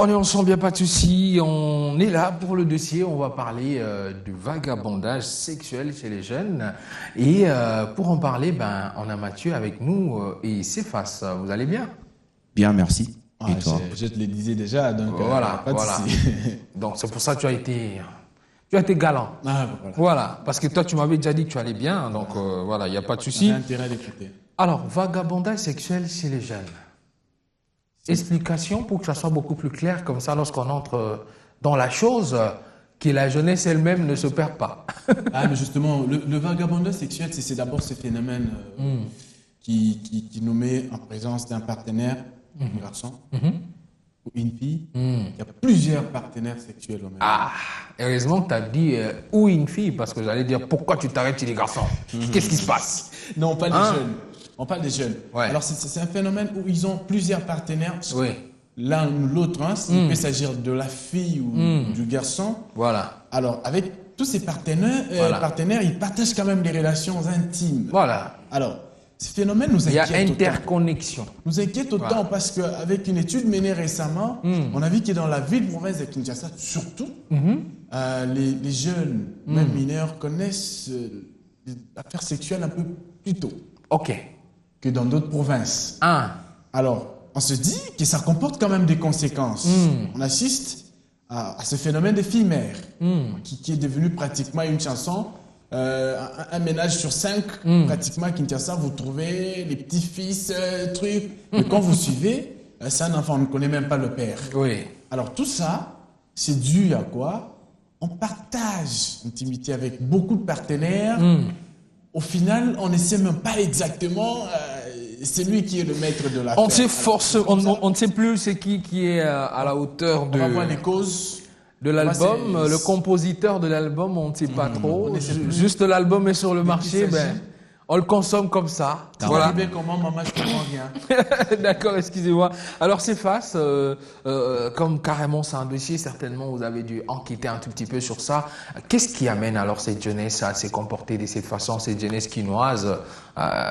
On est ensemble, il n'y a pas de souci. On est là pour le dossier. On va parler du vagabondage sexuel chez les jeunes. Et pour en parler, on a Mathieu avec nous et Céphas. Vous allez bien? Bien, merci. Et toi? Je te le disais déjà, donc voilà. Donc c'est pour ça que tu as été galant. Voilà, parce que toi tu m'avais déjà dit que tu allais bien, donc voilà, il n'y a pas de souci. J'ai intérêt d'écouter. Alors, vagabondage sexuel chez les jeunes. Explication pour que ça soit beaucoup plus clair, comme ça lorsqu'on entre dans la chose, que la jeunesse elle-même ne se perd pas. Mais justement, le vagabondage sexuel, c'est d'abord ce phénomène qui nous met en présence d'un partenaire, un garçon, ou une fille. Il y a plusieurs partenaires sexuels au même moment. Heureusement que tu as dit ou une fille, parce que j'allais dire pourquoi tu t'arrêtes chez les garçons. Qu'est-ce qui se passe? Non, on parle des jeunes. On parle des jeunes. Ouais. Alors, c'est un phénomène où ils ont plusieurs partenaires, Oui. l'un ou l'autre. Il peut s'agir de la fille ou du garçon. Voilà. Alors, avec tous ces partenaires, ils partagent quand même des relations intimes. Voilà. Alors, ce phénomène nous Il y a inquiète interconnexion. Nous inquiète autant parce qu'avec une étude menée récemment, on a vu que dans la ville province de Kinshasa, surtout, les jeunes, même mineurs, connaissent des affaires sexuelles un peu plus tôt Ok. que dans d'autres provinces. Alors, on se dit que ça comporte quand même des conséquences. On assiste à ce phénomène des filles mères, qui est devenu pratiquement une chanson. Un ménage sur 5, pratiquement à Kinshasa, vous trouvez les petits-fils, trucs. Mais quand vous suivez, c'est un enfant, on ne connaît même pas le père. Oui. Alors tout ça, c'est dû à quoi? On partage l'intimité avec beaucoup de partenaires. Au final, on ne sait même pas exactement c'est lui qui est le maître de l'affaire. On ne sait plus c'est qui est à la hauteur On va voir les causes de l'album. Le compositeur de l'album, on ne sait pas trop. Juste l'album est sur le marché, on le consomme comme ça. Voilà. Arrivé comment, maman, je comprends rien. D'accord, excusez-moi. Alors Céphas, comme carrément c'est un dossier, certainement vous avez dû enquêter un tout petit peu sur ça. Qu'est-ce qui amène alors cette jeunesse à se comporter de cette façon, cette jeunesse quinoise,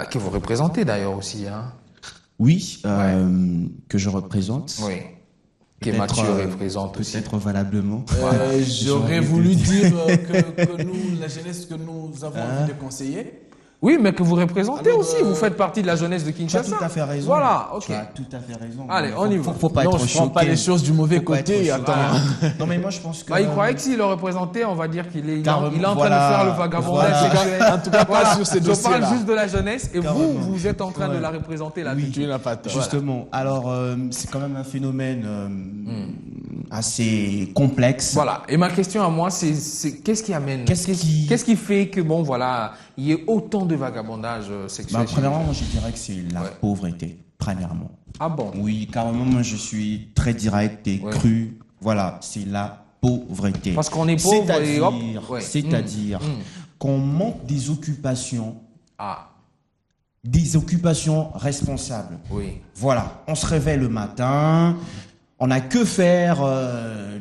que vous représentez d'ailleurs aussi, hein? Oui, que je représente. Oui. Que Mathieu représente aussi. Peut-être valablement. J'aurais voulu dire que nous, la jeunesse que nous avons envie de conseiller. Oui, mais que vous représentez aussi. Vous faites partie de la jeunesse de Kinshasa. Tu as tout à fait raison. Voilà, ok. Tu as tout à fait raison. Allez, on y va. Faut pas être choqué. Je prends pas les choses du mauvais côté. Attends. Non, mais moi, je pense que... il croyait que s'il le représentait, on va dire qu'il est, il est en train de faire le vagabondage sexuel. En tout cas, pas sur ces dossiers-là. Je parle juste de la jeunesse et vous êtes en train de la représenter là. Oui, tu n'as pas tort. Justement. Alors, c'est quand même un phénomène assez complexe. Voilà. Et ma question à moi, c'est qu'est-ce qui amène, qu'est-ce qui fait que, bon, voilà, il y ait autant de vagabondage sexuel? Premièrement, moi, je dirais que c'est la pauvreté, premièrement. Ah bon? Oui, carrément, moi, je suis très direct et cru. Voilà, c'est la pauvreté. Parce qu'on est pauvre et hop. C'est-à-dire qu'on manque des occupations. Des occupations responsables. Oui. Voilà, on se réveille le matin, on n'a que faire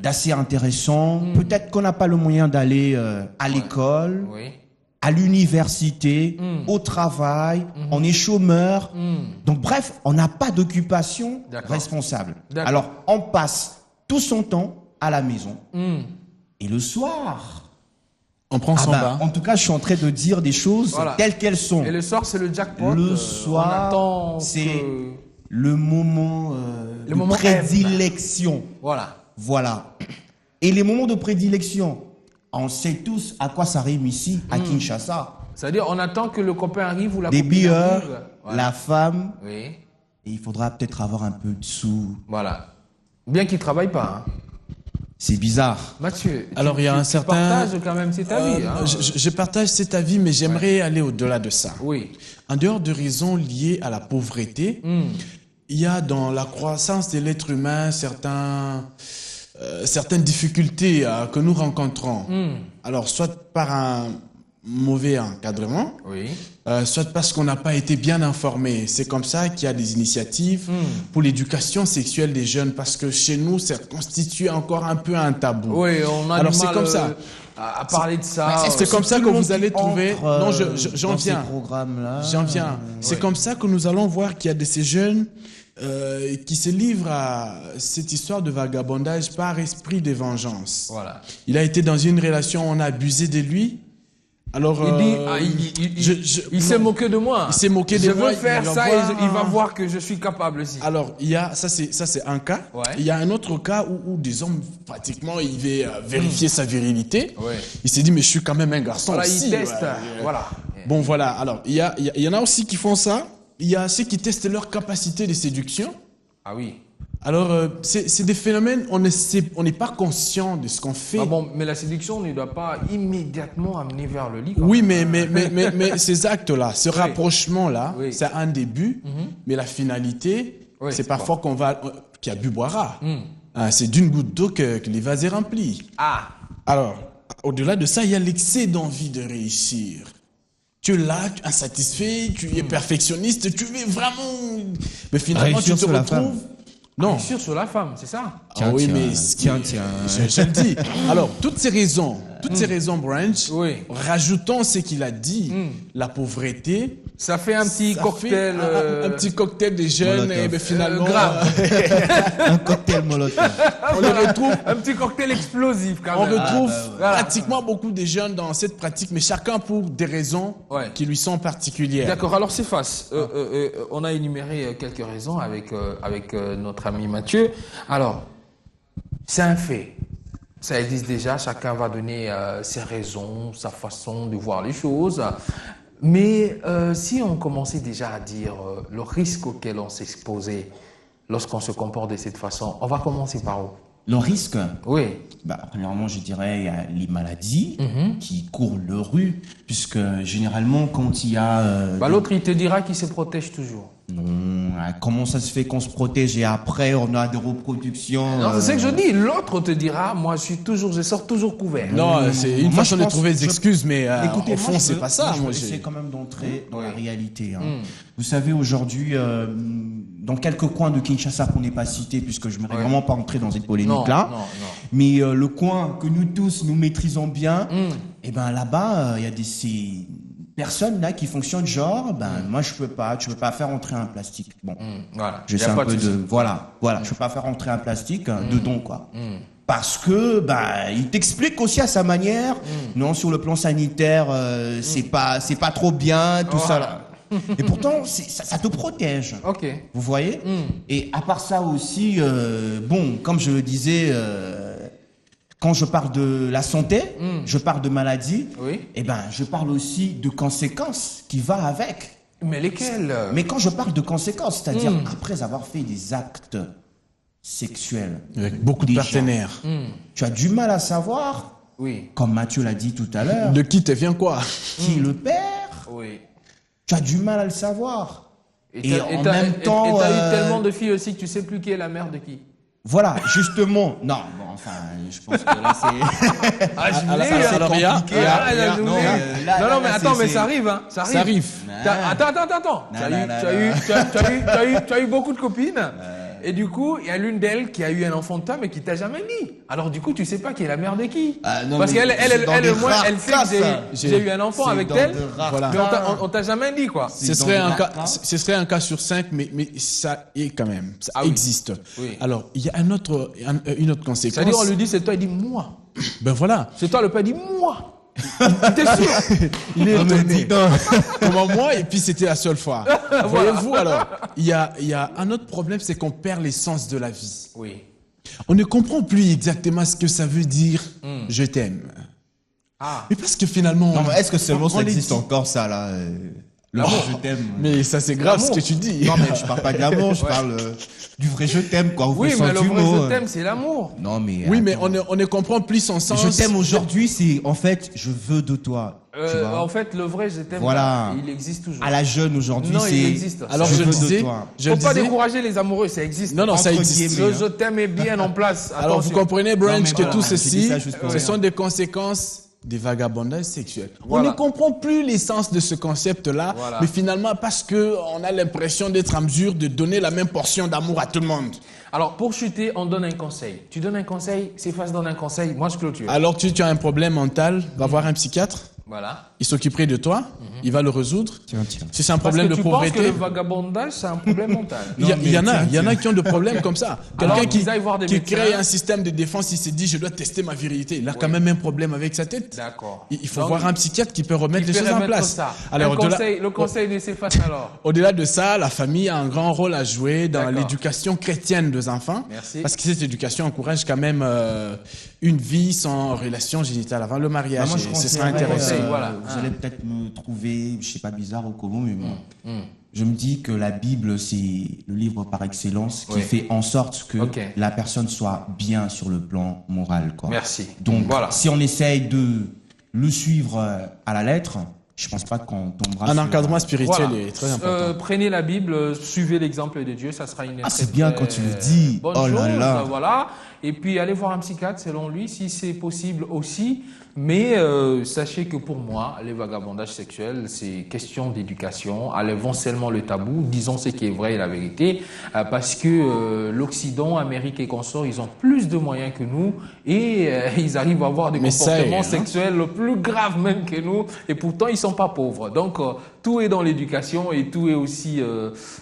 d'assez intéressant. Peut-être qu'on n'a pas le moyen d'aller à l'école, à l'université, au travail, on est chômeur. Donc bref, on n'a pas d'occupation responsable. Alors on passe tout son temps à la maison. Et le soir... On prend son bain. En tout cas, je suis en train de dire des choses telles qu'elles sont. Et le soir, c'est le jackpot. Le soir, c'est le moment de prédilection. Voilà. Et les moments de prédilection, on sait tous à quoi ça rime ici, à Kinshasa. C'est-à-dire, on attend que le copain arrive ou la des copine billeurs, arrive. la femme. Oui. Et il faudra peut-être avoir un peu de sous. Voilà. Bien qu'il ne travaille pas. Hein. C'est bizarre. Mathieu, alors, il y a un certain... partages quand même cet avis. Je partage cet avis, mais j'aimerais aller au-delà de ça. Oui. En dehors de raisons liées à la pauvreté, il y a dans la croissance de l'être humain certaines difficultés que nous rencontrons. Alors, soit par un mauvais encadrement, soit parce qu'on n'a pas été bien informé. C'est comme ça qu'il y a des initiatives pour l'éducation sexuelle des jeunes, parce que chez nous, ça constitue encore un peu un tabou. Oui, on a alors du c'est mal comme ça. À parler de ça. C'est comme ça que vous allez trouver... Non, j'en viens. J'en C'est comme ça que nous allons voir qu'il y a de ces jeunes qui se livre à cette histoire de vagabondage par esprit de vengeance. Voilà. Il a été dans une relation, on a abusé de lui. Alors, il s'est moqué de moi. Il s'est moqué de moi. Je veux faire ça et il va voir que je suis capable aussi. Alors, ça c'est un cas. Ouais. Il y a un autre cas où des hommes, pratiquement, il va vérifier sa virilité. Ouais. Il s'est dit, mais je suis quand même un garçon voilà, aussi. il teste. Voilà. Bon, voilà. Alors, il y en a aussi qui font ça. Il y a ceux qui testent leur capacité de séduction. Ah oui. Alors, c'est des phénomènes, on n'est pas conscient de ce qu'on fait. Ah bon, mais la séduction ne doit pas immédiatement amener vers le lit. Oui, mais ces actes-là, ce rapprochement-là, c'est un début, mais la finalité, c'est parfois qui a bu boira. C'est d'une goutte d'eau que les vases est rempli. Ah. Alors, au-delà de ça, il y a l'excès d'envie de réussir. Tu es là, tu es insatisfait, tu es perfectionniste, tu veux vraiment... Mais finalement, tu te retrouves... Non. Bien sûr, sur la femme, c'est ça. Ah oui, mais je le dis. Alors, toutes ces raisons, Branch, rajoutons ce qu'il a dit, la pauvreté. Ça fait un petit cocktail. Un petit cocktail des jeunes, et ben finalement. Grave. Un cocktail molotov. On le retrouve. Un petit cocktail explosif, quand même. On retrouve pratiquement beaucoup de jeunes dans cette pratique, mais chacun pour des raisons qui lui sont particulières. D'accord, alors c'est face. On a énuméré quelques raisons avec notre ami Mathieu. Alors, c'est un fait. Ça existe déjà, chacun va donner ses raisons, sa façon de voir les choses. Mais si on commençait déjà à dire le risque auquel on s'exposait lorsqu'on se comporte de cette façon, on va commencer par où? Le risque? Oui. Premièrement, je dirais, il y a les maladies qui courent le rue, puisque généralement, quand il y a... l'autre, il te dira qu'il se protège toujours. Non, comment ça se fait qu'on se protège et après, on a des reproductions? Non, c'est ce que je dis. L'autre te dira, moi, je sors toujours couvert. Non, c'est une façon de trouver des excuses, mais écoutez, au fond, c'est pas ça. Moi, j'essaie quand même d'entrer dans la réalité. Vous savez, aujourd'hui... dans quelques coins de Kinshasa qu'on n'est pas cité, puisque je ne voudrais vraiment pas entrer dans cette polémique-là. Non. Mais le coin que nous tous, nous maîtrisons bien, et ben là-bas, il y a ces personnes là qui fonctionnent genre, moi je peux pas, tu peux pas faire entrer un plastique. Bon, voilà. Je sais un peu de, voilà, je peux pas faire entrer un plastique dedans quoi. Parce que il t'explique aussi à sa manière. Non, sur le plan sanitaire, c'est pas trop bien, tout ça là. Et pourtant, ça te protège. Ok. Vous voyez? Et à part ça aussi, comme je le disais, quand je parle de la santé, je parle de maladie, et je parle aussi de conséquences qui va avec. Mais lesquelles? Mais quand je parle de conséquences, c'est-à-dire après avoir fait des actes sexuels avec beaucoup de partenaires, tu as du mal à savoir, comme Mathieu l'a dit tout à l'heure, de qui te vient quoi? Qui le perd? Oui. Tu as du mal à le savoir. Et en même temps... Et t'as eu tellement de filles aussi que tu sais plus qui est la mère de qui. Voilà, justement. Non, je pense que là, c'est... Non, mais attends, mais ça arrive, hein. Ça arrive. Attends. Tu as eu beaucoup de copines. Et du coup, il y a l'une d'elles qui a eu un enfant de toi, mais qui t'a jamais dit. Alors du coup, tu sais pas qui est la mère de qui. Parce qu'elle, elle sait que j'ai eu un enfant avec elle. Mais on t'a jamais dit, quoi. Ce serait un cas sur 5, mais ça est quand même. Ça existe. Oui. Alors, il y a une autre conséquence. C'est-à-dire, on lui dit, c'est toi, il dit moi. Ben voilà. C'est toi, le père dit moi. T'es sûr? Il est étonné. Comment moi, et puis c'était la seule fois. Voyez-vous, alors, il y a un autre problème, c'est qu'on perd l'essence de la vie. Oui. On ne comprend plus exactement ce que ça veut dire je t'aime. Mais parce que finalement... Non, mais est-ce que seulement ça existe encore, ça, là je t'aime. Mais ça, c'est grave ce que tu dis. Non, mais je parle pas de l'amour, je parle du vrai je t'aime, quoi. Oui, mais le vrai je t'aime, c'est l'amour. Non, mais. Oui, mais on ne comprend plus son sens. Je t'aime aujourd'hui, c'est en fait, je veux de toi. Tu vois. En fait, le vrai je t'aime, il existe toujours. À la jeune aujourd'hui, c'est. Il existe. Alors, je disais. Faut pas décourager les amoureux, ça existe. Non, ça existe. Le je t'aime est bien en place. Alors, vous comprenez, Branch, que tout ceci, ce sont des conséquences des vagabondages sexuels. Voilà. On ne comprend plus l'essence de ce concept-là, mais finalement parce qu'on a l'impression d'être en mesure de donner la même portion d'amour à tout le monde. Alors, pour chuter, on donne un conseil. Tu donnes un conseil, c'est face donne un conseil, moi je clôture. Alors, tu as un problème mental, va voir un psychiatre. Voilà. il s'occuperait de toi, il va le résoudre. Si c'est un problème de pauvreté... Parce que tu penses que le vagabondage, c'est un problème mental. Il y en a qui ont des problèmes comme ça. Quelqu'un qui crée un système de défense, il se dit, je dois tester ma virilité. Il a quand même un problème avec sa tête. D'accord. Il faut voir un psychiatre qui peut remettre les choses en place. Alors, le conseil de CEFAS alors. Au-delà de ça, la famille a un grand rôle à jouer dans l'éducation chrétienne des enfants. Merci. Parce que cette éducation encourage quand même une vie sans relation génitale avant le mariage. Moi, ce serait intéressant. Vous allez peut-être me trouver, je sais pas, bizarre ou comment, mais bon. Je me dis que la Bible, c'est le livre par excellence qui fait en sorte que la personne soit bien sur le plan moral, quoi. Merci. Donc, si on essaye de le suivre à la lettre, je pense pas qu'on tombera un encadrement spirituel est très important. Prenez la Bible, suivez l'exemple de Dieu, ça sera une c'est bien quand tu le dis. Bonne chose, voilà. Et puis allez voir un psychiatre selon lui si c'est possible aussi. Mais sachez que pour moi, les vagabondages sexuels, c'est question d'éducation. Enlevons seulement le tabou, disons ce qui est vrai et la vérité, parce que l'Occident, Amérique et consorts, ils ont plus de moyens que nous et ils arrivent à avoir des comportements sexuels plus graves même que nous. Et pourtant, ils sont pas pauvres. Donc tout est dans l'éducation et tout est aussi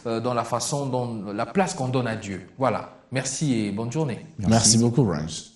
dans la façon, dans la place qu'on donne à Dieu. Voilà. Merci et bonne journée. Merci beaucoup, Range.